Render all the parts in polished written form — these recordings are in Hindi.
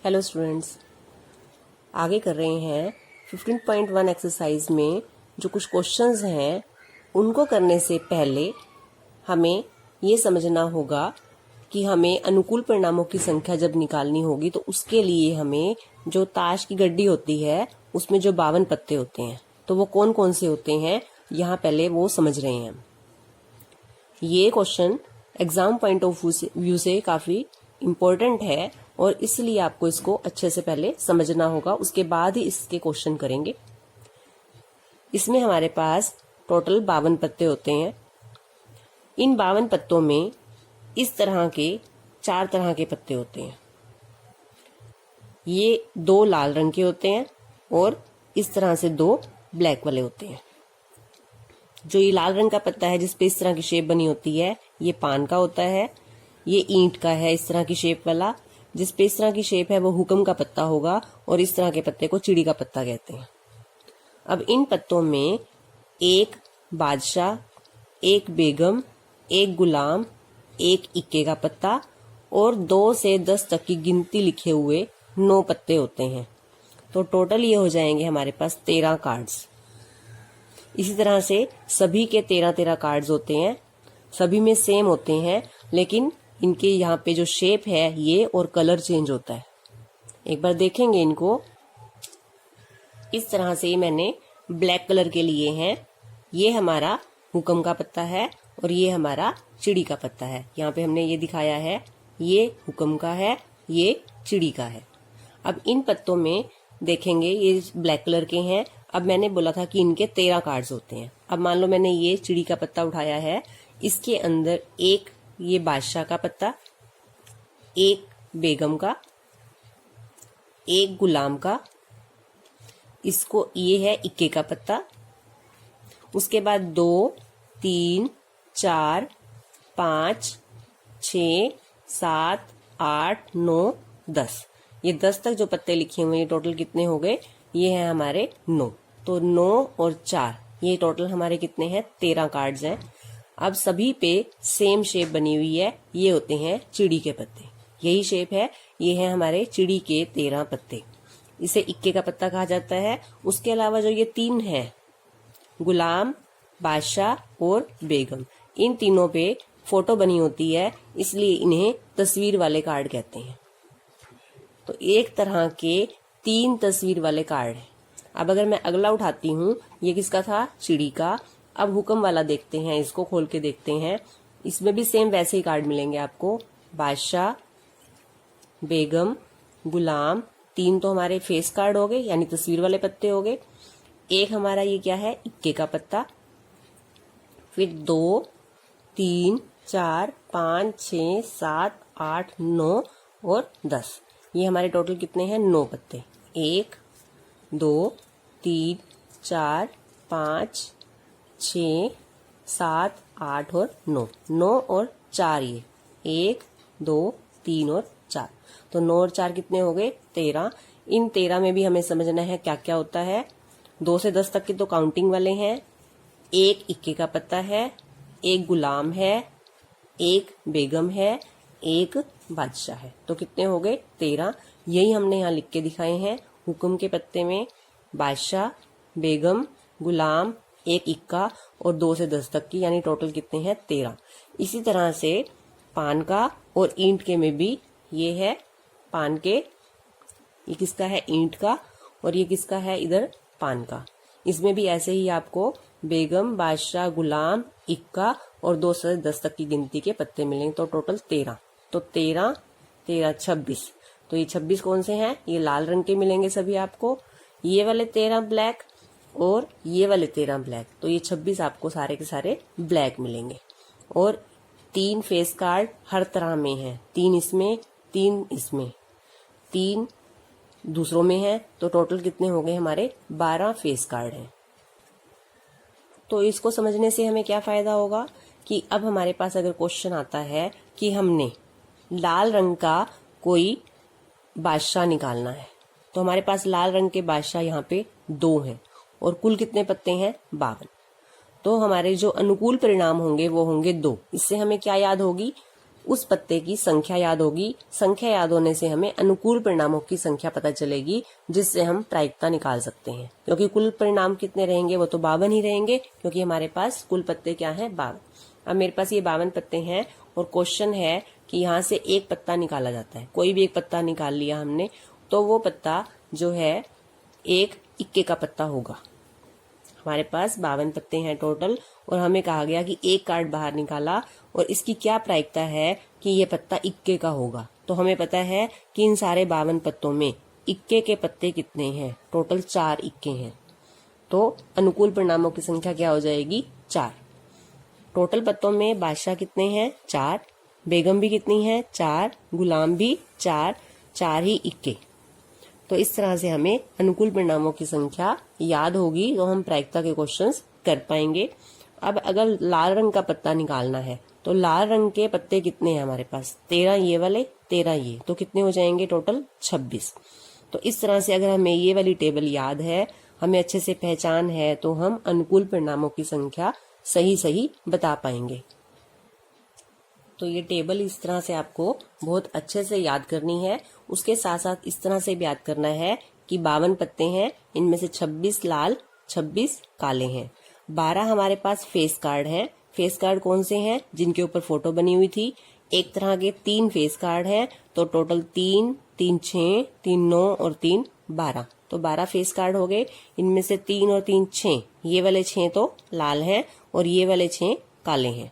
हेलो स्टूडेंट्स, आगे कर रहे हैं 15.1 एक्सरसाइज में जो कुछ क्वेश्चंस हैं उनको करने से पहले हमें ये समझना होगा कि हमें अनुकूल परिणामों की संख्या जब निकालनी होगी तो उसके लिए हमें जो ताश की गड्डी होती है उसमें जो 52 पत्ते होते हैं तो वो कौन कौन से होते हैं यहाँ पहले वो समझ रहे हैं। ये question exam point of view से काफी इम्पोर्टेंट है और इसलिए आपको इसको अच्छे से पहले समझना होगा, उसके बाद ही इसके क्वेश्चन करेंगे। इसमें हमारे पास टोटल 52 पत्ते होते हैं। इन 52 पत्तों में इस तरह के 4 तरह के पत्ते होते हैं। ये 2 लाल रंग के होते हैं और इस तरह से 2 ब्लैक वाले होते हैं। जो ये लाल रंग का पत्ता है जिसपे इस तरह की शेप बनी होती है ये पान का होता है। ये ईंट का है इस तरह की शेप वाला, जिसपे इस तरह की शेप है वो हुक्म का पत्ता होगा और इस तरह के पत्ते को चिड़ी का पत्ता कहते हैं। अब इन पत्तों में एक बादशाह, एक बेगम, एक गुलाम, एक इक्के का पत्ता और 2 से 10 तक की गिनती लिखे हुए 9 पत्ते होते हैं। तो टोटल ये हो जाएंगे हमारे पास 13 कार्ड्स। इसी तरह से सभी के 13-13 कार्ड्स होते हैं, सभी में सेम होते हैं, लेकिन इनके यहाँ पे जो शेप है ये और कलर चेंज होता है। एक बार देखेंगे इनको। इस तरह से मैंने ब्लैक कलर के लिए हैं। ये हमारा हुक्म का पत्ता है और ये हमारा चिड़ी का पत्ता है। यहाँ पे हमने ये दिखाया है, ये हुक्म का है, ये चिड़ी का है। अब इन पत्तों में देखेंगे ये ब्लैक कलर के हैं। अब मैंने बोला था कि इनके 13 कार्ड्स होते हैं। अब मान लो मैंने ये चिड़ी का पत्ता उठाया है, इसके अंदर एक ये बादशाह का पत्ता, एक बेगम का, एक गुलाम का, इसको ये है इक्के का पत्ता। उसके बाद 2, 3, 4, 5, 6, 7, 8, 9, 10। ये 10 तक जो पत्ते लिखे हुए हैं, ये टोटल कितने हो गए? ये हैं हमारे 9। तो 9 और 4 ये टोटल हमारे कितने हैं? 13 कार्ड्स हैं। अब सभी पे सेम शेप बनी हुई है, ये होते हैं चिड़ी के पत्ते। यही शेप है, ये है हमारे चिड़ी के 13 पत्ते। इसे इक्के का पत्ता कहा जाता है। उसके अलावा जो ये 3 हैं, गुलाम, बादशाह और बेगम, इन तीनों पे फोटो बनी होती है, इसलिए इन्हें तस्वीर वाले कार्ड कहते हैं। तो एक तरह के 3 तस्वीर वाले कार्ड हैं। अब अगर मैं अगला उठाती हूँ, ये किसका था? चिड़ी का। अब हुक्म वाला देखते हैं, इसको खोल के देखते हैं। इसमें भी सेम वैसे ही कार्ड मिलेंगे आपको। बादशाह, बेगम, गुलाम, 3 तो हमारे फेस कार्ड हो गए यानी तस्वीर वाले पत्ते हो गए। एक हमारा ये क्या है? इक्के का पत्ता। फिर 2, 3, 4, 5, 6, 7, 8, 9 और 10। ये हमारे टोटल कितने हैं? 9 पत्ते। 1, 2, 3, 4, 5, 6, 7, 8 और 9। 9 और 4 ये 1, 2, 3 और 4। तो 9 और 4 कितने हो गए? 13। इन 13 में भी हमें समझना है क्या क्या होता है। 2 से 10 तक के तो काउंटिंग वाले हैं। एक इक्के का पत्ता है, एक गुलाम है, एक बेगम है, एक बादशाह है। तो कितने हो गए? 13। यही हमने यहाँ लिख के दिखाए हैं। हुक्म के पत्ते में बादशाह, बेगम, गुलाम, एक इक्का और 2 से 10 तक की, यानी टोटल कितने हैं? 13। इसी तरह से पान का और ईंट के में भी ये है पान के, ये किसका है? ईंट का। और ये किसका है? इधर पान का। इसमें भी ऐसे ही आपको बेगम, बादशाह, गुलाम, इक्का और 2 से 10 तक की गिनती के पत्ते मिलेंगे। तो टोटल 13। तो 13, 13, 26। तो ये 26 कौन से हैं? ये लाल रंग के मिलेंगे सभी आपको। ये वाले 13 ब्लैक और ये वाले 13 ब्लैक। तो ये 26 आपको सारे के सारे ब्लैक मिलेंगे। और 3 फेस कार्ड हर तरह में है। 3 इसमें, 3 इसमें, 3 दूसरों में है। तो टोटल कितने हो गए हमारे? 12 फेस कार्ड हैं। तो इसको समझने से हमें क्या फायदा होगा कि अब हमारे पास अगर क्वेश्चन आता है कि हमने लाल रंग का कोई बादशाह निकालना है, तो हमारे पास लाल रंग के बादशाह यहाँ पे 2 हैं और कुल कितने पत्ते हैं? 52। तो हमारे जो अनुकूल परिणाम होंगे वो होंगे 2। इससे हमें क्या याद होगी? उस पत्ते की संख्या याद होगी। संख्या याद होने से हमें अनुकूल परिणामों की संख्या पता चलेगी, जिससे हम प्रायिकता निकाल सकते हैं। क्योंकि कुल परिणाम कितने रहेंगे, वो तो 52 ही रहेंगे, क्योंकि हमारे पास कुल पत्ते क्या है, 52। अब मेरे पास ये 52 पत्ते हैं और क्वेश्चन है कि यहाँ से एक पत्ता निकाला जाता है। कोई भी एक पत्ता निकाल लिया हमने, तो वो पत्ता जो है एक इक्के का पत्ता होगा। हमारे पास 52 पत्ते हैं टोटल, और हमें कहा गया कि एक कार्ड बाहर निकाला और इसकी क्या प्रायिकता है कि ये पत्ता इक्के का होगा। तो हमें पता है कि इन सारे 52 पत्तों में इक्के के पत्ते कितने हैं, टोटल 4 इक्के हैं। तो अनुकूल परिणामों की संख्या क्या हो जाएगी, 4। टोटल पत्तों में बादशाह कितने हैं, 4, बेगम भी कितनी है, 4, गुलाम भी 4, 4 ही इक्के। तो इस तरह से हमें अनुकूल परिणामों की संख्या याद होगी, तो हम प्रायिकता के क्वेश्चंस कर पाएंगे। अब अगर लाल रंग का पत्ता निकालना है, तो लाल रंग के पत्ते कितने हैं हमारे पास, 13 ये वाले, 13 ये, तो कितने हो जाएंगे टोटल, 26। तो इस तरह से अगर हमें ये वाली टेबल याद है, हमें अच्छे से पहचान है, तो हम अनुकूल परिणामों की संख्या सही सही बता पाएंगे। तो ये टेबल इस तरह से आपको बहुत अच्छे से याद करनी है। उसके साथ साथ इस तरह से भी याद करना है कि 52 पत्ते हैं, इनमें से 26 लाल, 26 काले हैं। 12 हमारे पास फेस कार्ड हैं। फेस कार्ड कौन से हैं, जिनके ऊपर फोटो बनी हुई थी। एक तरह के 3 फेस कार्ड हैं, तो टोटल 3, 3 6, 3 9 और 3 12, तो 12 फेस कार्ड हो गए। इनमें से 3 और 3 6, ये वाले 6 तो लाल हैं और ये वाले 6 काले हैं।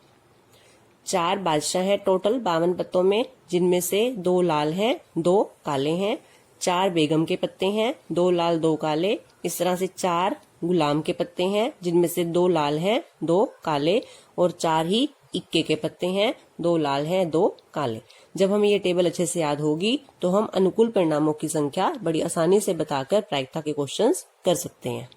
4 बादशाह हैं टोटल 52 पत्तों में, जिनमें से 2 लाल हैं, 2 काले हैं। 4 बेगम के पत्ते हैं, 2 लाल 2 काले। इस तरह से 4 गुलाम के पत्ते हैं, जिनमें से 2 लाल हैं, 2 काले, और 4 ही इक्के के पत्ते हैं, 2 लाल हैं, 2 काले। जब हमें ये टेबल अच्छे से याद होगी, तो हम अनुकूल परिणामों की संख्या बड़ी आसानी से बताकर प्रायिकता के क्वेश्चंस कर सकते हैं।